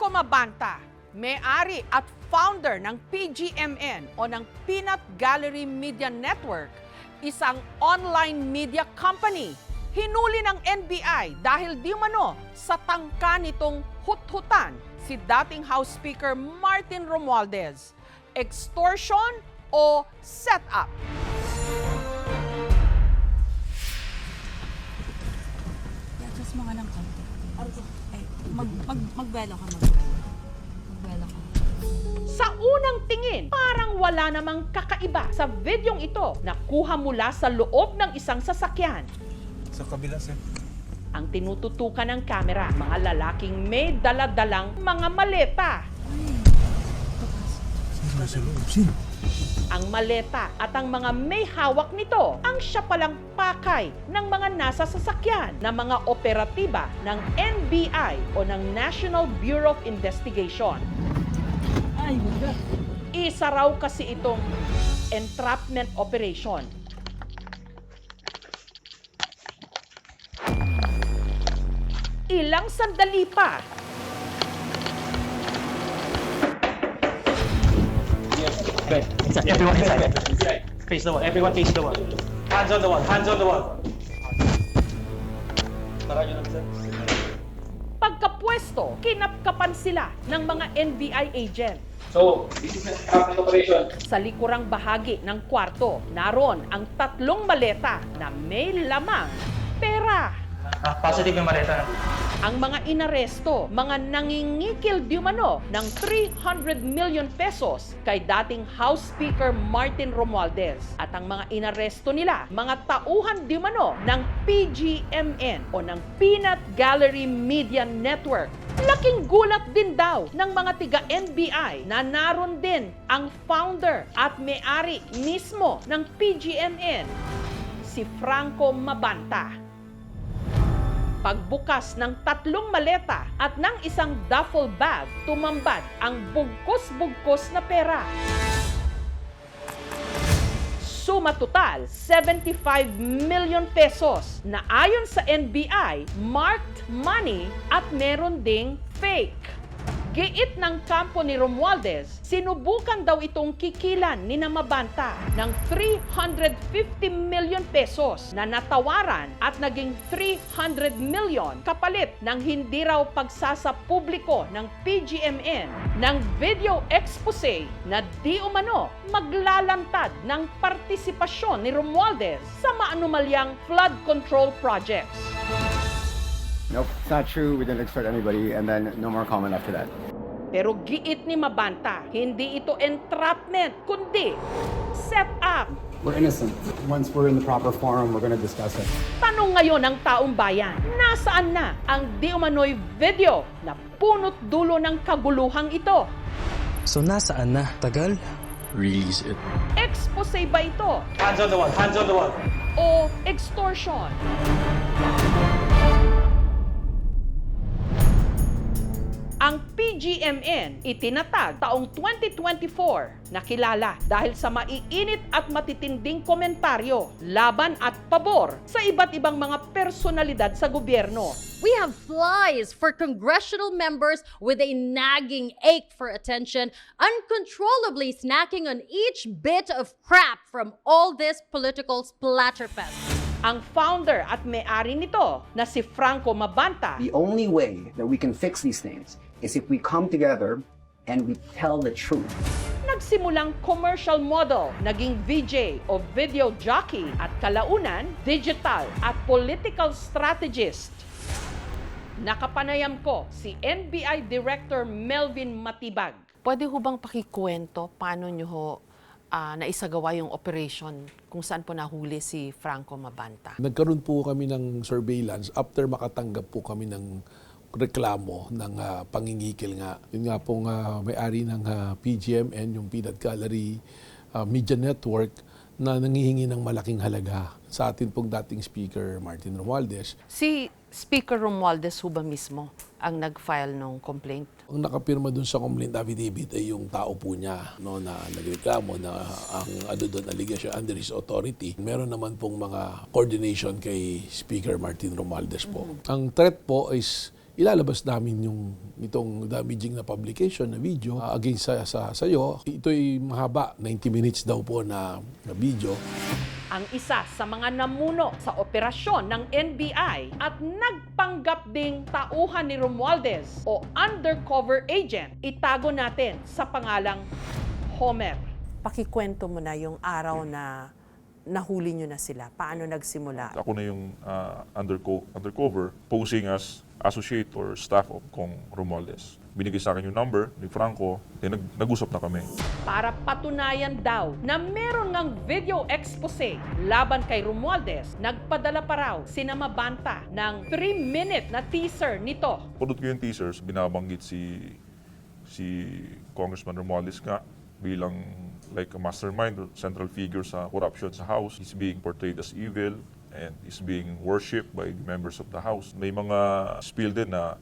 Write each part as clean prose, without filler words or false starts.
Franco Mabanta, may-ari at founder ng PGMN o ng Peanut Gallery Media Network, isang online media company. Hinuli ng NBI dahil di umano sa tangka nitong hut-hutan si dating House Speaker Martin Romualdez. Extortion o setup? I-adjust mo nga ng konti. Ay, magbelo ka. Magbelo ka. Sa unang tingin, parang wala namang kakaiba sa videong ito na kuha mula sa loob ng isang sasakyan. Sa kabila, sir. Ang tinututukan ng kamera, mga lalaking may daladalang mga maleta. Sino sa loob? Sino? Ang maleta at ang mga may hawak nito ang siya palang pakay ng mga nasa sasakyan na mga operatiba ng NBI o ng National Bureau of Investigation. Ay, wala. Isa raw kasi itong entrapment operation. Ilang sandali pa, Good. Everyone inside. Face the wall. Everyone face the wall. Hands on the wall. Hands on the wall. pagkapwesto, kinapkapan sila ng mga NBI agent. So, this is an entrapment operation. Sa likurang bahagi ng kwarto, naroon ang 3 maleta na may lamang pera. Positive yung maleta. Ang mga inaresto, mga nangingikil diumano ng 300 million pesos kay dating House Speaker Martin Romualdez. At ang mga inaresto nila, mga tauhan diumano ng PGMN o ng Peanut Gallery Media Network. Laking gulat din daw ng mga tiga-NBI na naroon din ang founder at may-ari mismo ng PGMN, si Franco Mabanta. Pagbukas ng 3 maleta at ng isang duffel bag, tumambad ang bugkos-bugkos na pera. Suma total, 75 million pesos na ayon sa NBI, marked money at meron ding fake. Giit ng kampo ni Romualdez, sinubukan daw itong kikilan ni Mabanta ng 350 million pesos na natawaran at naging 300 million kapalit ng hindi raw pagsasapubliko ng PGMN ng video expose na di umano maglalantad ng partisipasyon ni Romualdez sa maanumalyang flood control projects. Nope, it's not true. We didn't extort anybody, and then no more comment after that. Pero giit ni Mabanta, hindi ito entrapment, kundi set up. We're innocent. Once we're in the proper forum, we're going to discuss it. Tanong ngayon ng taong bayan, nasaan na ang di umano'y video na punot dulo ng kaguluhang ito? So nasaan na? Tagal? Release it. Expose ba ito Hands on the wall. Hands on the wall. o extortion? Ang PGMN itinatag taong 2024 na kilala dahil sa maiinit at matitinding komentaryo laban at pabor sa iba't ibang mga personalidad sa gobyerno. We have flies for congressional members with a nagging ache for attention, uncontrollably snacking on each bit of crap from all this political splatterfest. Ang founder at may-ari nito na si Franco Mabanta, The only way that we can fix these things is if we come together and we tell the truth. nagsimulang commercial model, naging VJ o video jockey at kalaunan, digital at political strategist. Nakapanayam ko si NBI Director Melvin Matibag. Pwede ho bang pakikwento paano nyo ho naisagawa yung operation kung saan po nahuli si Franco Mabanta? Nagkaroon po kami ng surveillance after makatanggap po kami ng reklamo ng pangingikil nga. Yun nga pong may-ari ng PGMN, yung Peanut Gallery Media Network, na nangihingi ng malaking halaga sa atin pong dating Speaker Martin Romualdez. Si Speaker Romualdez ho ba mismo ang nag-file ng complaint? Ang nakapirma dun sa complaint affidavit ay yung tao po niya, no, na nagreklamo na ang doon allegation under his authority. Meron naman pong mga coordination kay Speaker Martin Romualdez po. Ang threat po is ilalabas namin itong damaging na publication na video against sa iyo. Ito'y mahaba, 90 minutes daw po na video. Ang isa sa mga namuno sa operasyon ng NBI at nagpanggap ding tauhan ni Romualdez o undercover agent, itago natin sa pangalang Homer. Pakikwento mo na yung araw na nahuli nyo na sila. Paano nagsimula? Ako na yung undercover, posing as associate or staff of Kong Romualdez. Binigay sa akin yung number ni Franco, then nag-usap na kami. Para patunayan daw na meron ngang video expose laban kay Romualdez, nagpadala pa raw si Mabanta ng 3-minute na teaser nito. Pudot ko yung teasers, binabanggit si Congressman Romualdez nga bilang like a mastermind or central figure sa corruption sa House. He's being portrayed as evil and is being worshipped by the members of the House. May mga spill din na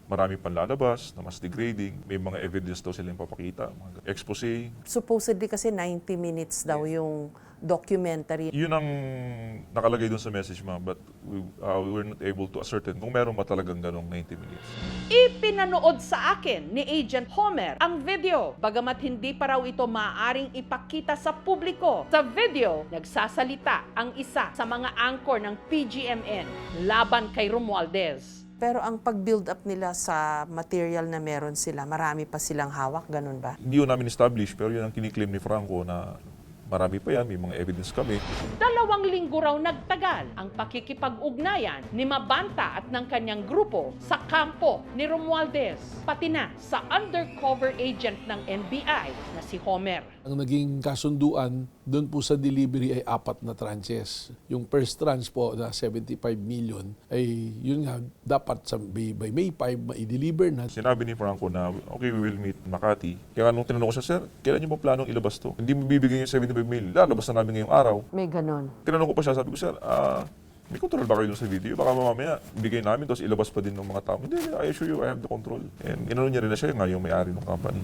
marami pang lalabas, na mas degrading. May mga evidence daw silang papakita, mga expose. Supposedly kasi 90 minutes daw yung documentary. Yun ang nakalagay dun sa message, ma'am, but we were not able to ascertain kung meron ba talagang ganong 90 minutes. Ipinanood sa akin ni Agent Homer ang video, bagamat hindi pa raw ito maaaring ipakita sa publiko. Sa video, nagsasalita ang isa sa mga anchor ng PGMN laban kay Romualdez. Pero ang pag-build up nila sa material na meron sila, marami pa silang hawak, ganun ba? Hindi yun namin establish, pero yun ang kiniklaim ni Franco na marami pa yan, may mga evidence kami. 2 linggo raw nagtagal ang pakikipag-ugnayan ni Mabanta at ng kanyang grupo sa kampo ni Romualdez, pati na sa undercover agent ng NBI na si Homer. Ang naging kasunduan doon po sa delivery ay 4 na tranches. Yung first tranche po na 75 million ay yun nga dapat by May 5 ma-deliver na. Sinabi ni Franco na, okay, we will meet Makati. Kaya nung tinanong ko siya, sir, kailan niyo ba planong ilabas to? Hindi mo bibigyan yung 75 million, lalabas na namin ngayong araw. May ganun. Tinanong ko pa siya, sabi ko, sir, may control ba kayo dun sa video? Baka mamaya bigay namin, tapos ilabas pa din ng mga tao. Hindi, I assure you, I have the control. And inano niya rin na siya nga yung may-ari ng company.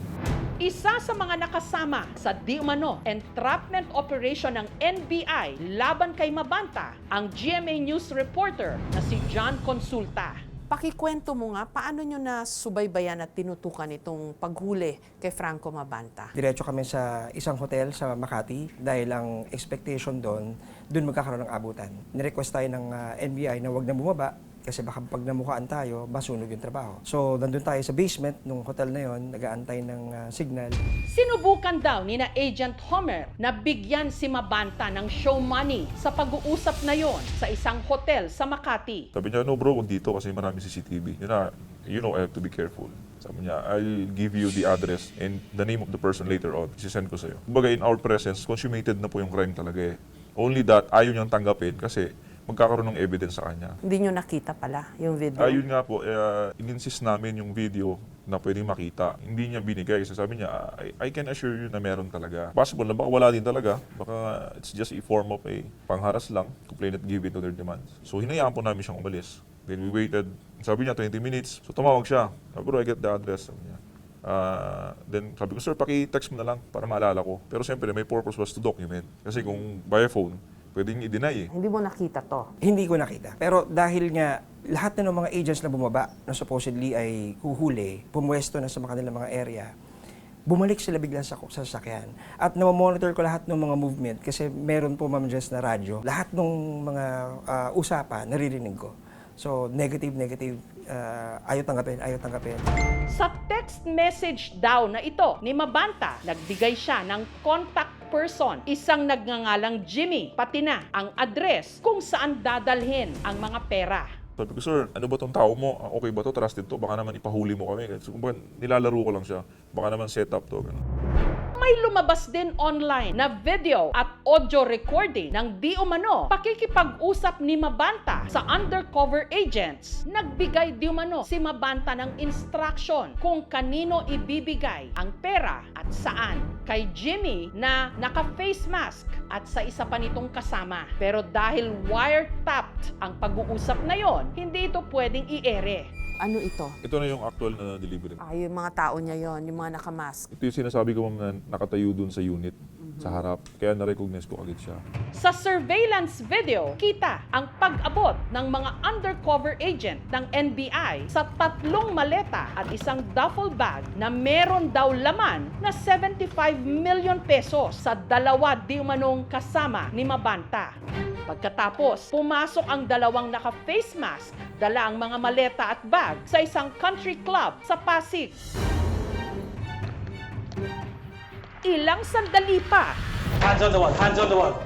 Isa sa mga nakasama sa di umano entrapment operation ng NBI laban kay Mabanta, ang GMA News reporter na si John Consulta. Pakikwento mo nga, paano nyo na subaybayan at tinutukan itong paghuli kay Franco Mabanta? Diretso kami sa isang hotel sa Makati dahil ang expectation doon magkakaroon ng abutan. Nirequest tayo ng NBI na wag na bumaba kasi baka pag namukaan tayo, masunog yung trabaho. So, nandun tayo sa basement ng hotel na yon, nag-aantay ng signal. Sinubukan daw ni na Agent Homer na bigyan si Mabanta ng show money sa pag-uusap na yon sa isang hotel sa Makati. Sabi niya, no bro, kung dito kasi marami CCTV. Yun na, you know, I have to be careful. Sabi niya, I'll give you the address and the name of the person later on. Isisend ko sa'yo. Kumbaga, in our presence, consummated na po yung crime talaga eh. Only that, ayaw niyang tanggapin kasi magkakaroon ng evidence sa kanya. Hindi nyo nakita pala yung video? Ayun nga po, in-insist namin yung video na pwedeng makita. Hindi niya binigay. So sabi niya, I can assure you na meron talaga. Possible na baka wala din talaga. Baka it's just a form of a pangharas lang to play not give it to their demands. So hinayaan po namin siyang umalis. Then we waited. Sabi niya 20 minutes. So tumawag siya. Sabi ko, I get the address. Sabi niya. Then sabi ko, sir, paki-text mo na lang para maalala ko. Pero siyempre, my purpose was to document. Kasi kung by phone, pwedeng i-deny eh. Hindi mo nakita to? Hindi ko nakita. Pero dahil nga lahat na ng mga agents na bumaba na supposedly ay huhuli, pumwesto na sa kanilang mga area, bumalik sila bigla sa sasakyan. At namamonitor ko lahat ng mga movement kasi meron po Ma'am Jess na radyo. Lahat ng mga usapan, naririnig ko. So, negative, ayaw tanggapin. Sa text message daw na ito ni Mabanta, nagbigay siya ng contact person, isang nagngangalang Jimmy, pati na ang address kung saan dadalhin ang mga pera. Sabi ko, sir, ano ba tong tao mo? Okay ba to? Trusted to? Baka naman ipahuli mo kami. So, kumbaga, nilalaro ko lang siya. Baka naman set up to. Ganun. May lumabas din online na video at audio recording ng di umano pakikipag-usap ni Mabanta sa undercover agents. Nagbigay di umano si Mabanta ng instruction kung kanino ibibigay ang pera at saan. Kay Jimmy na naka-face mask at sa isa pa nitong kasama. Pero dahil wiretapped ang pag-uusap na yon, hindi ito pwedeng i-ere. Ano ito? Ito na yung actual na delivery. Yung mga tao niya yon, yung mga nakamask. Ito yung sinasabi ko, ma'am, na nakatayo dun sa unit. sa harap. Kaya na-recognize ko agad siya. Sa surveillance video, kita ang pag-abot ng mga undercover agent ng NBI sa 3 maleta at isang duffel bag na meron daw laman na 75 million pesos sa 2 di umanong kasama ni Mabanta. Pagkatapos, pumasok ang 2 naka-face mask, dala ang mga maleta at bag sa isang country club sa Pasig. Ilang sandali pa, Hands on the wall, hands on the wall.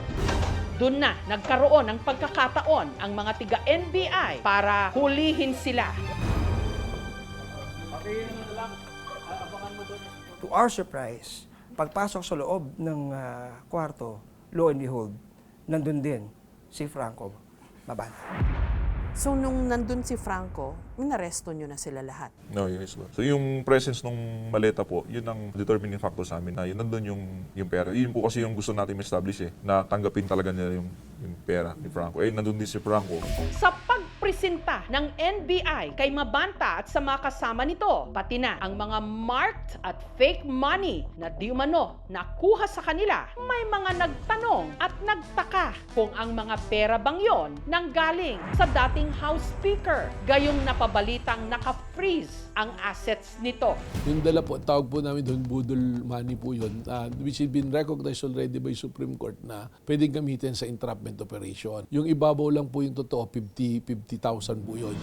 doon na nagkaroon ng pagkakataon ang mga tiga-NBI para hulihin sila. To our surprise, pagpasok sa loob ng kwarto, lo and behold, nandun din si Franco Mabanta. So, nung nandun si Franco, inaresto nyo na sila lahat? No, yes ba. So yung presence ng maleta po, yun ang determining factor sa amin na yun nandun yung pera. Yun po kasi yung gusto natin establish na tanggapin talaga nila yung pera ni Franco. Nandun din si Franco. Sa pagpresenta ng NBI kay Mabanta at sa mga kasama nito, pati na ang mga marked at fake money na di umano nakuha sa kanila, may mga nagtanong at nagtaka kung ang mga pera bang yon nanggaling sa dating House Speaker, gayong napabalitang naka-freeze ang assets nito. Yung dala po, tawag po namin doon, budol money po yun, which has been recognized already by Supreme Court na pwedeng gamitin sa entrapment operation. Yung ibabaw lang po yung totoo, 50,000 po yun.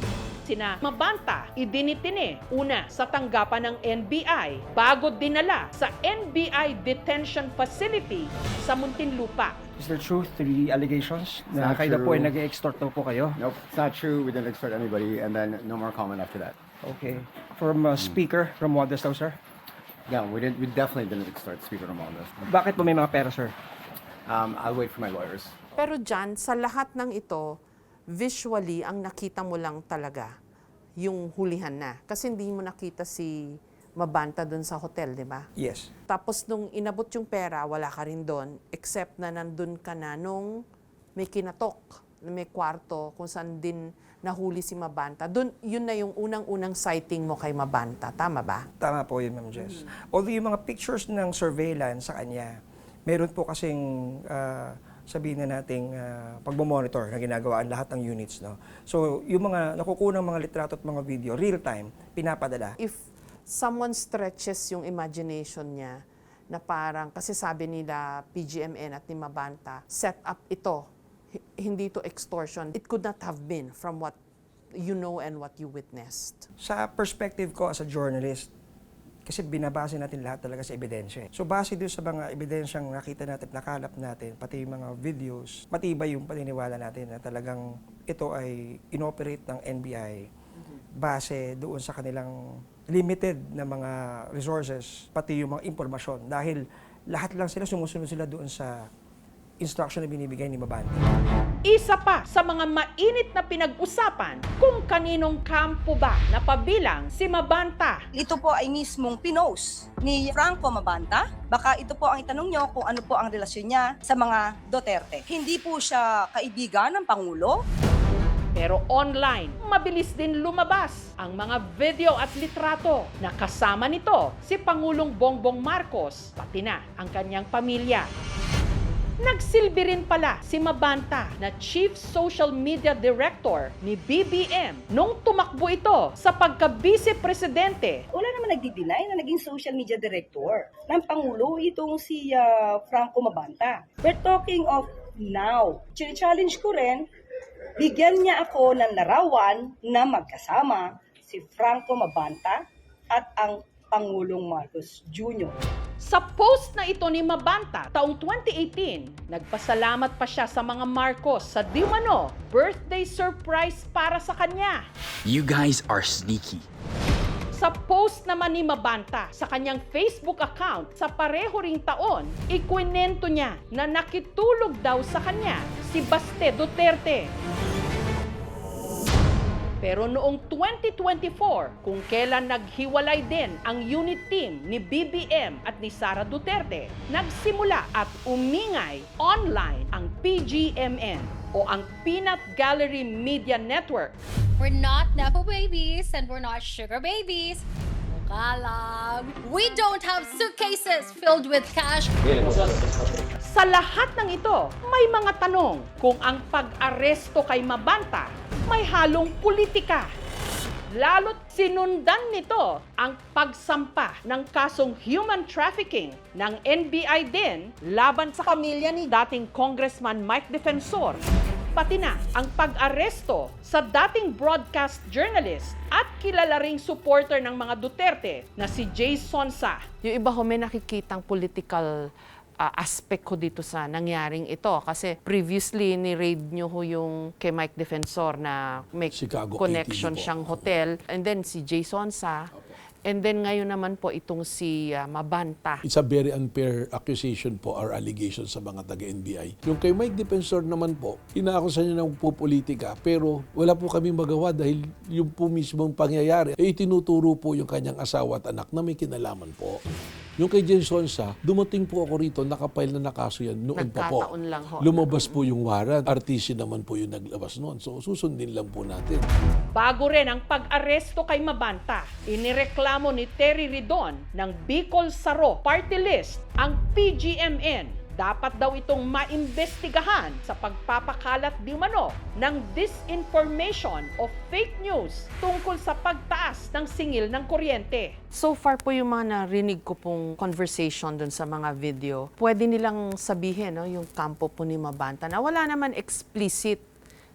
Sina Mabanta, idinitine una sa tanggapan ng NBI bago dinala sa NBI Detention Facility sa Muntinlupa. Is there truth to the allegations na Not kayo na po ay true. nag-extort daw po kayo? Nope, it's not true. We didn't extort anybody, and then no more comment after that. Okay. From Speaker Romualdez daw, sir? Yeah, we definitely didn't extort Speaker Romualdez. Bakit po may mga pera, sir? I'll wait for my lawyers. Pero dyan, sa lahat ng ito, visually, ang nakita mo lang talaga yung hulihan na. Kasi hindi mo nakita si Mabanta dun sa hotel, di ba? Yes. Tapos nung inabot yung pera, wala ka rin doon, except na nandun ka na nung may kinatok, na may kwarto, kung saan din nahuli si Mabanta. Doon, yun na yung unang-unang sighting mo kay Mabanta. Tama ba? Tama po yun, Ma'am Jess. Although yung mga pictures ng surveillance sa kanya, meron po kasing sabihin na nating pagmamonitor na ginagawa ang lahat ng units. No? So, yung mga nakukunang mga litrato at mga video, real-time, pinapadala. If someone stretches yung imagination niya na parang, kasi sabi nila PGMN at ni Mabanta, set up ito, hindi to extortion. It could not have been from what you know and what you witnessed. Sa perspective ko as a journalist, kasi binabase natin lahat talaga sa ebidensya. So base doon sa mga ebidensyang nakita natin, nakalap natin, pati yung mga videos, matibay yung paniniwala natin na talagang ito ay inoperate ng NBI base doon sa kanilang limited na mga resources, pati yung mga impormasyon. Dahil lahat lang sila, sumusunod sila doon sa instruction na binibigay ni Mabanta. Isa pa sa mga mainit na pinag-usapan kung kaninong kampo ba napabilang si Mabanta. Ito po ay mismong pinost ni Franco Mabanta. Baka ito po ang itanong nyo kung ano po ang relasyon niya sa mga Duterte. Hindi po siya kaibigan ng Pangulo. Pero online, mabilis din lumabas ang mga video at litrato na kasama nito si Pangulong Bongbong Marcos, pati na ang kanyang pamilya. Nagsilbi rin pala si Mabanta na Chief Social Media Director ni BBM nung tumakbo ito sa pagka-Vice Presidente. Wala naman nagdi-deny na naging social media director ng Pangulo itong si Franco Mabanta. We're talking of now. Challenge ko rin, bigyan niya ako ng larawan na magkasama si Franco Mabanta at ang Pangulong Marcos Jr. Sa post na ito ni Mabanta taong 2018, nagpasalamat pa siya sa mga Marcos sa di umano birthday surprise para sa kanya. You guys are sneaky. Sa post naman ni Mabanta sa kanyang Facebook account sa pareho ring taon, ikwinento niya na nakitulog daw sa kanya si Baste Duterte. Pero noong 2024, kung kailan naghiwalay din ang unit team ni BBM at ni Sara Duterte, nagsimula at umingay online ang PGMN o ang Peanut Gallery Media Network. We're not Nepo babies and we're not sugar babies. Joke lang. We don't have suitcases filled with cash. Sa lahat ng ito, may mga tanong kung ang pag-aresto kay Mabanta may halong politika. Lalo't sinundan nito ang pagsampa ng kasong human trafficking ng NBI din laban sa pamilya ni dating Congressman Mike Defensor. Pati na ang pag-aresto sa dating broadcast journalist at kilala ring supporter ng mga Duterte na si Jay Sonsa. Yung iba ho, may nakikitang political aspect ko dito sa nangyaring ito. Kasi previously, ni-raid nyo ho yung kay Mike Defensor na may Chicago connection ATV po. siyang hotel. And then si Jay Sonsa. And then ngayon naman po itong si Mabanta. It's a very unfair accusation po or allegation sa mga taga-NBI. Yung kay Mike Defensor naman po, inaakusan niya ng pupolitika pero wala po kami magawa dahil yung po mismong pangyayari ay itinuturo po yung kanyang asawa at anak na may kinalaman po. Yung kay Jay Sonsa, dumating po ako rito, nakapile na nakaso yan noon pa po. Nagkataon lang ho. Lumabas po yung warrant. RTC naman po yung naglabas noon. So susundin lang po natin. Bago rin ang pag-aresto kay Mabanta, inireklamo ni Terry Ridon ng Bicol Saro Party List ang PGMN. Dapat daw itong maimbestigahan sa pagpapakalat di umano ng disinformation o fake news tungkol sa pagtaas ng singil ng kuryente. So far po yung mga narinig ko pong conversation dun sa mga video, pwede nilang sabihin, no, yung kampo po ni Mabanta na wala naman explicit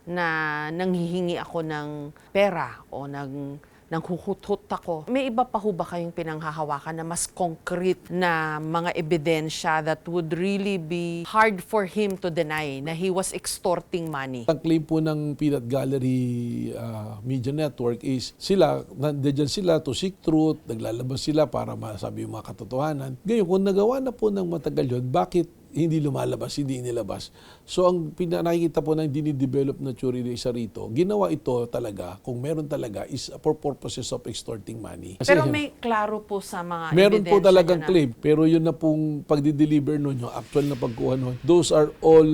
na nanghihingi ako ng pera o nanghuhut-hut ako. May iba pa ho ba kayong pinanghahawakan na mas concrete na mga ebidensya that would really be hard for him to deny na he was extorting money? Ang claim po ng Peanut Gallery Media Network is sila, nandiyan sila to seek truth, naglalabas sila para masabi yung mga katotohanan. Ngayon, kung nagawa na po ng matagal yun, bakit hindi lumalabas, hindi inilabas? So ang nakikita po na dinidevelop na theory na isa rito, ginawa ito talaga, kung meron talaga, is for purposes of extorting money. Kasi Pero may klaro po sa mga meron po ebidensya talagang niya na- claim, pero yun na pong pagdi-deliver nun, yung actual na pagkuha nun, those are all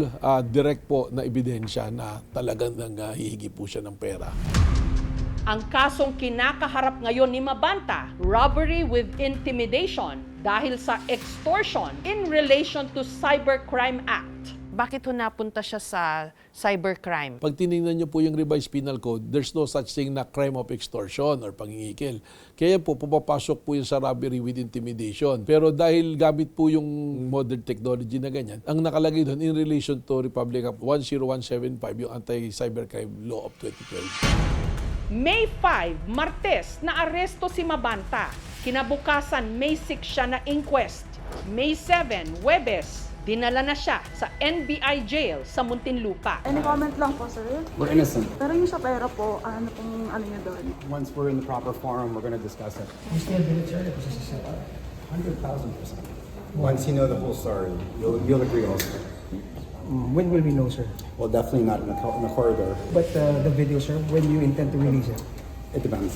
direct po na ebidensya na talagang hihingi po siya ng pera. Ang kasong kinakaharap ngayon ni Mabanta, robbery with intimidation dahil sa extortion in relation to Cybercrime Act. Bakit ho napunta siya sa cybercrime? Pag tinignan niyo po yung revised penal code, there's no such thing na crime of extortion or pangingikil. Kaya po, pupapasok po yun sa robbery with intimidation. Pero dahil gamit po yung modern technology na ganyan, ang nakalagay doon in relation to Republic Act 10175, yung Anti-Cybercrime Law of 2012. May 5, Martes, na aresto si Mabanta. Kinabukasan, May 6 siya na inquest. May 7, Huwebes, dinala na siya sa NBI jail sa Muntinlupa. Any comment lang po, sir? We're innocent. Pero yung sa pera po, ano pong ano niya doon? Once we're in the proper forum, we're going to discuss it. 100,000%. Once you know the whole story, you'll agree also. When will we know, sir? Well, definitely not in the corridor. But the video, sir, when you intend to release it? It depends.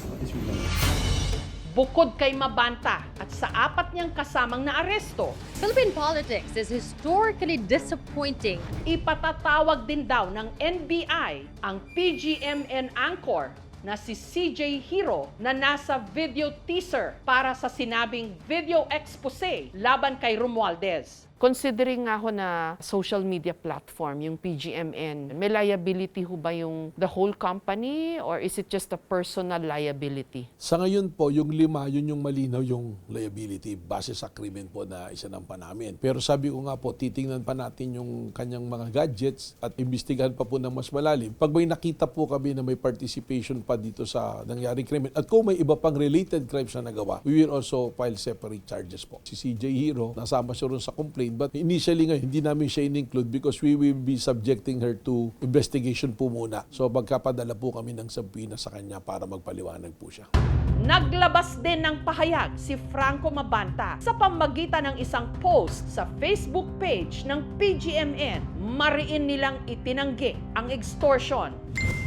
Bukod kay Mabanta at sa 4 niyang kasamang naaresto, Philippine politics is historically disappointing. ipatatawag din daw ng NBI ang PGMN anchor na si CJ Hero na nasa video teaser para sa sinabing video expose laban kay Romualdez. Considering nga ho na social media platform, yung PGMN, may liability ho ba yung the whole company or is it just a personal liability? Sa ngayon po, yung 5, yun yung malinaw yung liability base sa krimen po na isinampa namin. Pero sabi ko nga po, titingnan pa natin yung kanyang mga gadgets at imbestigahan pa po ng mas malalim. Pag may nakita po kami na may participation pa dito sa nangyaring krimen at kung may iba pang related crimes na nagawa, we will also file separate charges po. Si CJ Hero, nasama siya ron sa complaint, but initially ngayon, hindi namin siya in-include because we will be subjecting her to investigation po muna. So magkapadala po kami ng subpoena sa kanya para magpaliwanag po siya. Naglabas din ng pahayag si Franco Mabanta sa pamamagitan ng isang post sa Facebook page ng PGMN. Mariin nilang itinanggi ang extortion.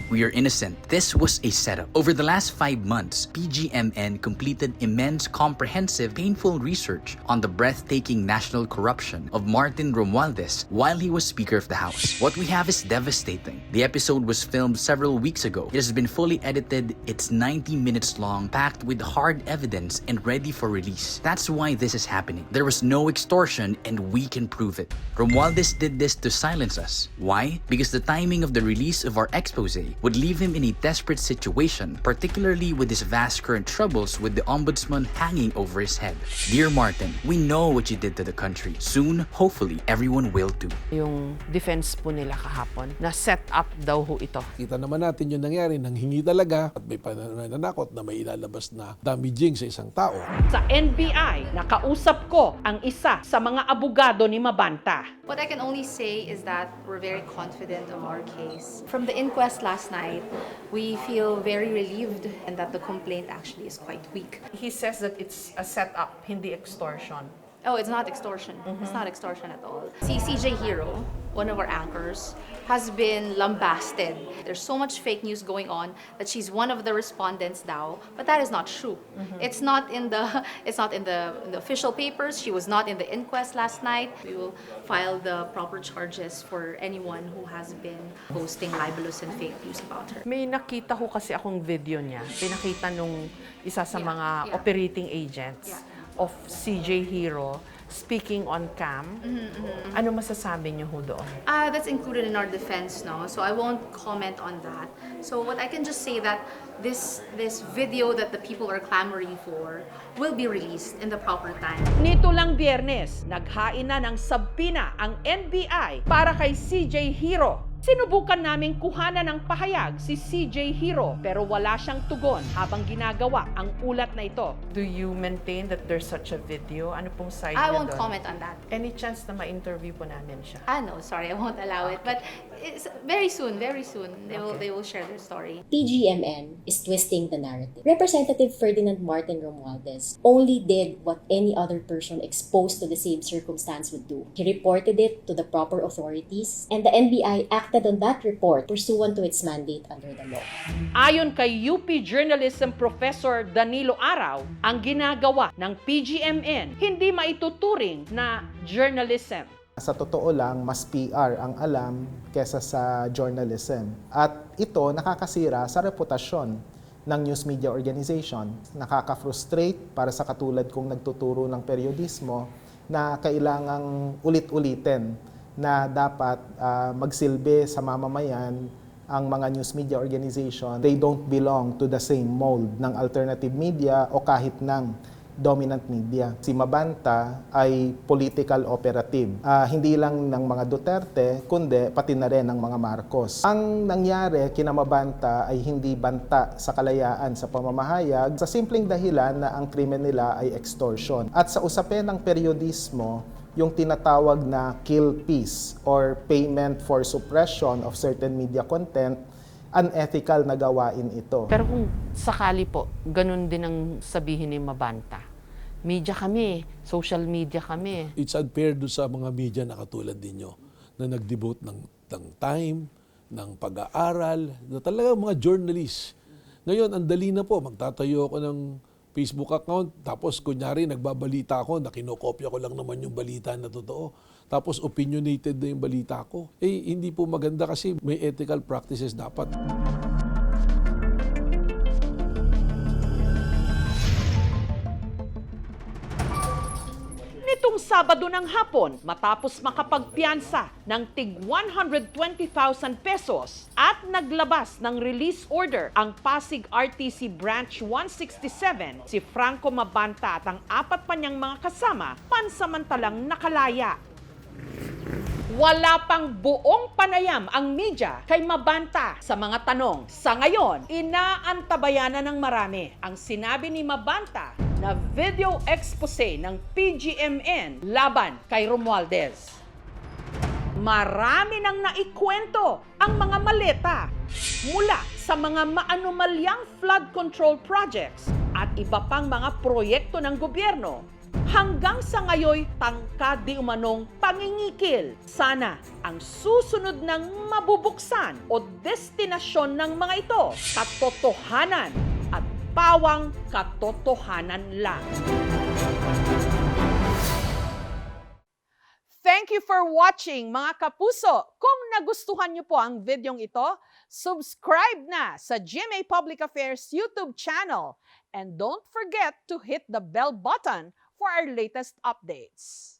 we are innocent. This was a setup. Over the last 5 months, PGMN completed immense, comprehensive, painful research on the breathtaking national corruption of Martin Romualdez while he was Speaker of the House. What we have is devastating. The episode was filmed several weeks ago. It has been fully edited. It's 90 minutes long, packed with hard evidence and ready for release. That's why this is happening. There was no extortion and we can prove it. Romualdez did this to silence us. Why? Because the timing of the release of our expose would leave him in a desperate situation, particularly with his vast current troubles with the ombudsman hanging over his head. Dear Martin, we know what you did to the country. Soon, hopefully, everyone will too. Yung defense po nila kahapon, na set up daw ho ito. Kita naman natin yung nangyari, nanghingi talaga at may pananakot na may ilalabas na damaging sa isang tao. Sa NBI, nakausap ko ang isa sa mga abogado ni Mabanta. What I can only say is that we're very confident of our case. From the inquest last night, we feel very relieved and that the complaint actually is quite weak. He says that it's a setup, hindi extortion. Oh, it's not extortion. It's not extortion at all. CJ Hero, one of our anchors, has been lambasted. There's so much fake news going on that she's one of the respondents now, but that is not true. It's not in the official papers. She was not in the inquest last night. We will file the proper charges for anyone who has been posting libelous and fake news about her. May nakita ko kasi akong video niya. Pinakita nung isa sa mga operating agents of CJ Hero speaking on cam. Ano masasabi niyo ho doon? That's included in our defense, no? So I won't comment on that. So what I can just say that this video that the people are clamoring for will be released in the proper time. Nito lang Biyernes, naghain na ng sabina ang NBI para kay CJ Hero. Sinubukan naming kuhanan ng pahayag si CJ Hero pero wala siyang tugon habang ginagawa ang ulat na ito. Do you maintain that there's such a video? Ano pong side I niya won't doon? comment on that. Any chance na ma-interview po namin siya? No, sorry, I won't allow it. But it's very soon, they will share their story. PGMN is twisting the narrative. Representative Ferdinand Martin Romualdez only did what any other person exposed to the same circumstance would do. He reported it to the proper authorities, and the NBI acted on that report pursuant to its mandate under the law. Ayon kay UP Journalism Professor Danilo Araw, ang ginagawa ng PGMN hindi maituturing na journalism. Sa totoo lang, mas PR ang alam kesa sa journalism. At ito nakakasira sa reputasyon ng news media organization. Nakaka-frustrate para sa katulad kong nagtuturo ng periodismo na kailangang ulit-ulitin na dapat magsilbi sa mamamayan ang mga news media organization. They don't belong to the same mold ng alternative media o kahit ng dominant media. Si Mabanta ay political operative. Hindi lang ng mga Duterte, kundi pati na rin ng mga Marcos. Ang nangyari kina Mabanta ay hindi banta sa kalayaan sa pamamahayag sa simpleng dahilan na ang krimen nila ay extortion. At sa usapin ng periodismo, yung tinatawag na kill piece or payment for suppression of certain media content, unethical na gawain ito. Pero kung sakali po, ganun din ang sabihin ni Mabanta. Media kami, social media kami. It's unfair doon sa mga media na katulad ninyo na nag-devote ng time, ng pag-aaral, na talaga mga journalists. Ngayon, ang dali na po, magtatayo ako ng Facebook account, tapos kunyari nagbabalita ako, na kinokopya ko lang naman yung balita na totoo. Tapos opinionated na yung balita ko. Hindi po maganda kasi may ethical practices dapat. Nitong Sabado ng hapon, matapos makapagpiyansa ng tig 120,000 pesos at naglabas ng release order ang Pasig RTC Branch 167, si Franco Mabanta at ang 4 pa niyang mga kasama pansamantalang nakalaya. Wala pang buong panayam ang media kay Mabanta sa mga tanong. Sa ngayon, inaantabayan na ng marami ang sinabi ni Mabanta na video expose ng PGMN laban kay Romualdez. Marami nang naikwento ang mga maleta mula sa mga maanumalyang flood control projects at iba pang mga proyekto ng gobyerno Hanggang sa ngayoy tangkad di umanong pangingikil. Sana ang susunod ng mabubuksan o destinasyon ng mga ito, katotohanan at pawang katotohanan lang. Thank you for watching, mga kapuso. Kung nagustuhan niyo po ang videong ito, subscribe na sa GMA Public Affairs YouTube channel. And don't forget to hit the bell button for our latest updates.